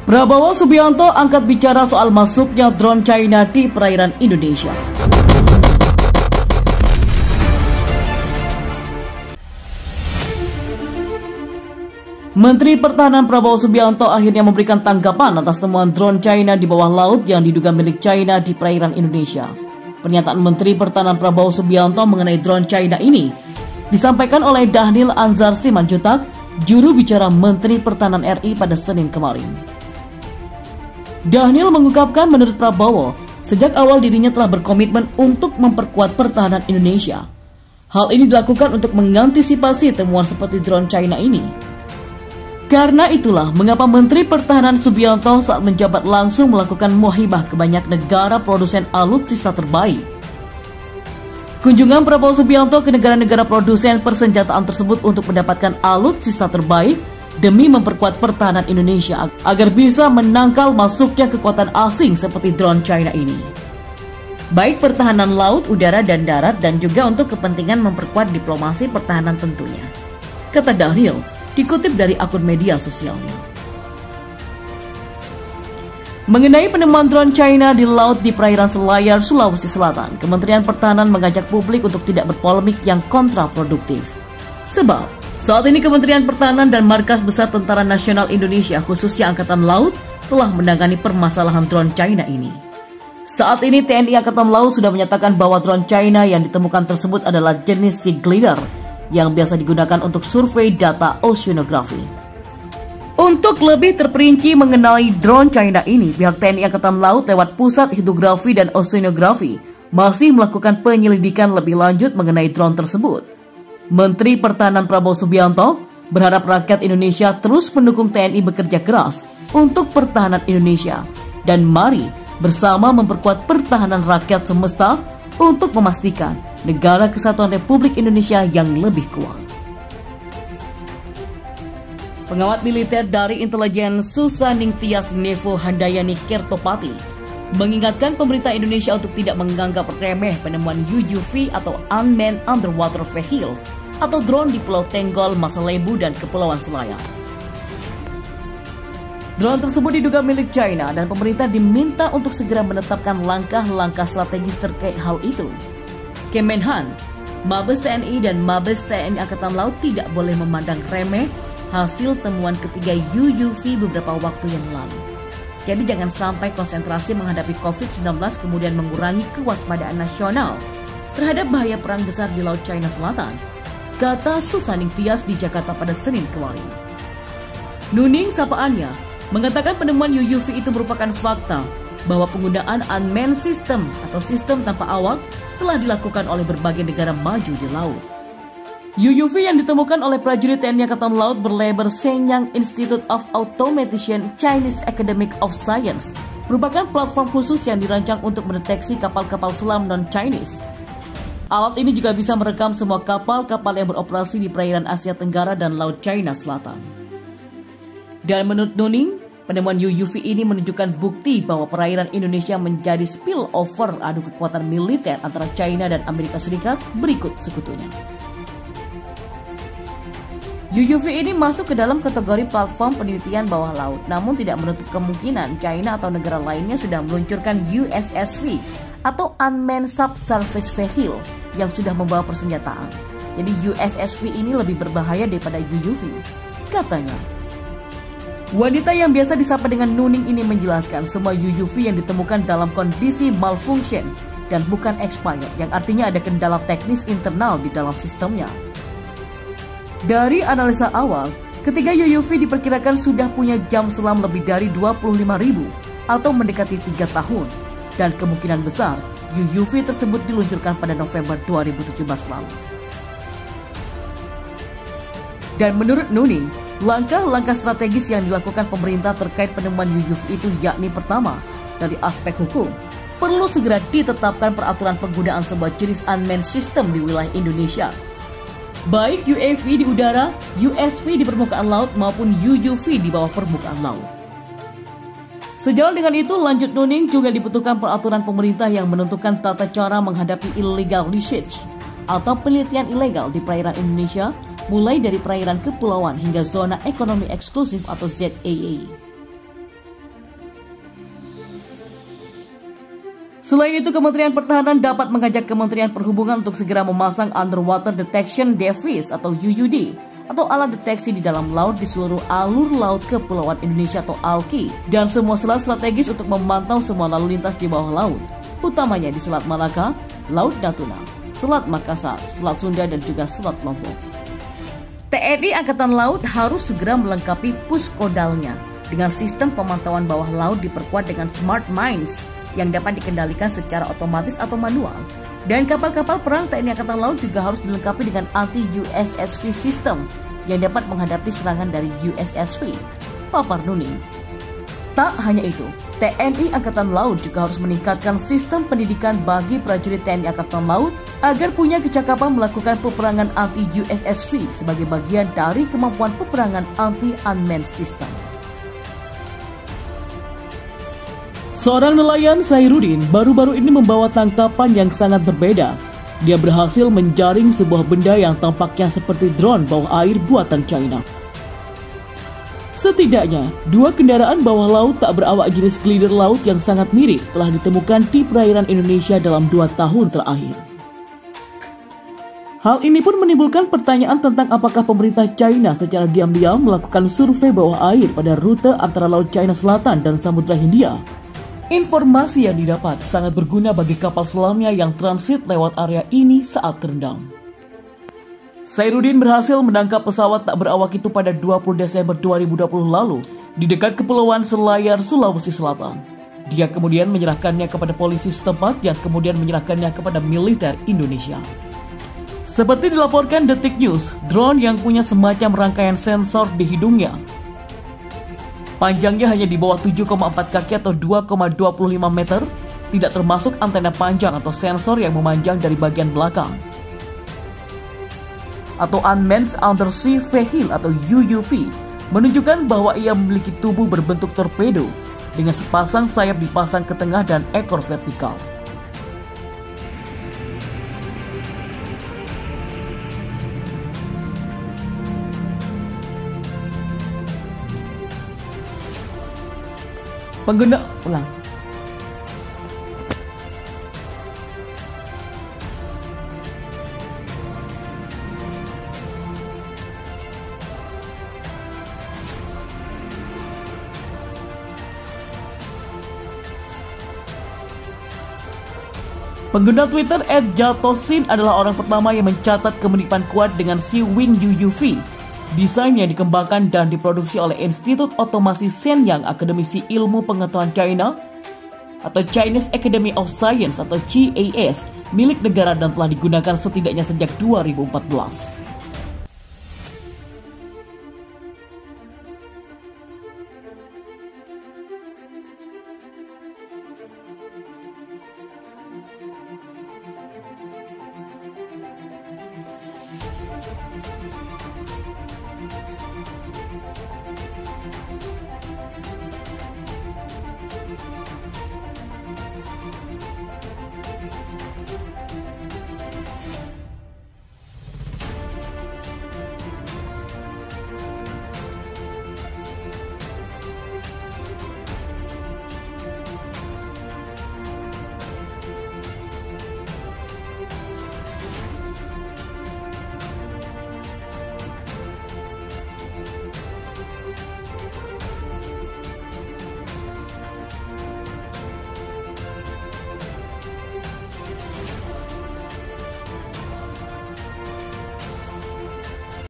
Prabowo Subianto angkat bicara soal masuknya drone China di perairan Indonesia. Menteri Pertahanan Prabowo Subianto akhirnya memberikan tanggapan atas temuan drone China di bawah laut yang diduga milik China di perairan Indonesia. Pernyataan Menteri Pertahanan Prabowo Subianto mengenai drone China ini disampaikan oleh Dhanil Anzar Simanjuntak, juru bicara Menteri Pertahanan RI pada Senin kemarin. Dhanil mengungkapkan menurut Prabowo, sejak awal dirinya telah berkomitmen untuk memperkuat pertahanan Indonesia. Hal ini dilakukan untuk mengantisipasi temuan seperti drone China ini. Karena itulah mengapa Menteri Pertahanan Subianto saat menjabat langsung melakukan muhibah ke banyak negara produsen alutsista terbaik. Kunjungan Prabowo Subianto ke negara-negara produsen persenjataan tersebut untuk mendapatkan alutsista terbaik demi memperkuat pertahanan Indonesia agar bisa menangkal masuknya kekuatan asing seperti drone China ini. Baik pertahanan laut, udara, dan darat, dan juga untuk kepentingan memperkuat diplomasi pertahanan tentunya, kata Dhanil, dikutip dari akun media sosialnya. Mengenai penemuan drone China di laut di perairan Selayar, Sulawesi Selatan, Kementerian Pertahanan mengajak publik untuk tidak berpolemik yang kontraproduktif. Sebab saat ini Kementerian Pertahanan dan Markas Besar Tentara Nasional Indonesia khususnya Angkatan Laut telah menangani permasalahan drone China ini. Saat ini TNI Angkatan Laut sudah menyatakan bahwa drone China yang ditemukan tersebut adalah jenis Sea Glider yang biasa digunakan untuk survei data oceanografi. Untuk lebih terperinci mengenai drone China ini, pihak TNI Angkatan Laut lewat Pusat Hidrografi dan Oceanografi masih melakukan penyelidikan lebih lanjut mengenai drone tersebut. Menteri Pertahanan Prabowo Subianto berharap rakyat Indonesia terus mendukung TNI bekerja keras untuk pertahanan Indonesia. Dan mari bersama memperkuat pertahanan rakyat semesta untuk memastikan negara kesatuan Republik Indonesia yang lebih kuat. Pengamat militer dari intelijen Susaning Tias Nevo Handayani Kertopati mengingatkan pemerintah Indonesia untuk tidak menganggap remeh penemuan UUV atau Unmanned Underwater Vehicle atau drone di Pulau Tenggol, Masa Lembu, dan Kepulauan Selayar. Drone tersebut diduga milik China dan pemerintah diminta untuk segera menetapkan langkah-langkah strategis terkait hal itu. Kemenhan, Mabes TNI dan Mabes TNI Angkatan Laut tidak boleh memandang remeh hasil temuan ketiga UUV beberapa waktu yang lalu. Jadi jangan sampai konsentrasi menghadapi COVID-19 kemudian mengurangi kewaspadaan nasional terhadap bahaya perang besar di Laut China Selatan, kata Susaning Tias di Jakarta pada Senin kemarin. Nuning sapaannya mengatakan penemuan UUV itu merupakan fakta bahwa penggunaan unmanned system atau sistem tanpa awak telah dilakukan oleh berbagai negara maju di laut. UUV yang ditemukan oleh prajurit TNI Angkatan Laut berlabel Shenyang Institute of Automation Chinese Academy of Science merupakan platform khusus yang dirancang untuk mendeteksi kapal-kapal selam non-Chinese. Alat ini juga bisa merekam semua kapal-kapal yang beroperasi di perairan Asia Tenggara dan Laut China Selatan. Dan menurut Nuning, penemuan UUV ini menunjukkan bukti bahwa perairan Indonesia menjadi spillover adu kekuatan militer antara China dan Amerika Serikat berikut sekutunya. UUV ini masuk ke dalam kategori platform penelitian bawah laut, namun tidak menutup kemungkinan China atau negara lainnya sudah meluncurkan USSV atau Unmanned Subsurface Vehicle yang sudah membawa persenjataan. Jadi USSV ini lebih berbahaya daripada UUV, katanya. Wanita yang biasa disapa dengan Nuning ini menjelaskan semua UUV yang ditemukan dalam kondisi malfunction dan bukan expired, yang artinya ada kendala teknis internal di dalam sistemnya. Dari analisa awal, ketiga UUV diperkirakan sudah punya jam selam lebih dari 25.000 atau mendekati 3 tahun. Dan kemungkinan besar UUV tersebut diluncurkan pada November 2017 lalu. Dan menurut Nuning, langkah-langkah strategis yang dilakukan pemerintah terkait penemuan UUV itu yakni pertama, dari aspek hukum, perlu segera ditetapkan peraturan penggunaan sebuah jenis unmanned system di wilayah Indonesia. Baik UAV di udara, USV di permukaan laut maupun UUV di bawah permukaan laut. Sejalan dengan itu, lanjut Nuning, juga dibutuhkan peraturan pemerintah yang menentukan tata cara menghadapi illegal research atau penelitian ilegal di perairan Indonesia, mulai dari perairan kepulauan hingga zona ekonomi eksklusif atau ZEE. Selain itu, Kementerian Pertahanan dapat mengajak Kementerian Perhubungan untuk segera memasang Underwater Detection Device atau UUD atau alat deteksi di dalam laut di seluruh alur laut Kepulauan Indonesia atau ALKI dan semua selat strategis untuk memantau semua lalu lintas di bawah laut, utamanya di Selat Malaka, Laut Natuna, Selat Makassar, Selat Sunda, dan juga Selat Lombok. TNI Angkatan Laut harus segera melengkapi puskodalnya dengan sistem pemantauan bawah laut diperkuat dengan Smart Mines yang dapat dikendalikan secara otomatis atau manual. Dan kapal-kapal perang TNI Angkatan Laut juga harus dilengkapi dengan anti-USSV system yang dapat menghadapi serangan dari USSV, papar Nuning. Tak hanya itu, TNI Angkatan Laut juga harus meningkatkan sistem pendidikan bagi prajurit TNI Angkatan Laut agar punya kecakapan melakukan peperangan anti-USSV sebagai bagian dari kemampuan peperangan anti-unmanned system. Seorang nelayan, Sairudin, baru-baru ini membawa tangkapan yang sangat berbeda. Dia berhasil menjaring sebuah benda yang tampaknya seperti drone bawah air buatan China. Setidaknya, 2 kendaraan bawah laut tak berawak jenis glider laut yang sangat mirip telah ditemukan di perairan Indonesia dalam 2 tahun terakhir. Hal ini pun menimbulkan pertanyaan tentang apakah pemerintah China secara diam-diam melakukan survei bawah air pada rute antara Laut China Selatan dan Samudra Hindia. Informasi yang didapat sangat berguna bagi kapal selamnya yang transit lewat area ini saat terendam. Sairudin berhasil menangkap pesawat tak berawak itu pada 20 Desember 2020 lalu di dekat Kepulauan Selayar, Sulawesi Selatan. Dia kemudian menyerahkannya kepada polisi setempat yang kemudian menyerahkannya kepada militer Indonesia. Seperti dilaporkan Detik News, drone yang punya semacam rangkaian sensor di hidungnya. Panjangnya hanya di bawah 7,4 kaki atau 2,25 meter, tidak termasuk antena panjang atau sensor yang memanjang dari bagian belakang. Atau Unmanned Undersea Vehicle atau UUV, menunjukkan bahwa ia memiliki tubuh berbentuk torpedo dengan sepasang sayap dipasang ke tengah dan ekor vertikal. Pengguna ulang. Pengguna Twitter @jatosin adalah orang pertama yang mencatat kemiripan kuat dengan Sea Wing UUV. Desain yang dikembangkan dan diproduksi oleh Institut Otomasi Shenyang Akademisi Ilmu Pengetahuan China atau Chinese Academy of Science atau CAS milik negara dan telah digunakan setidaknya sejak 2014.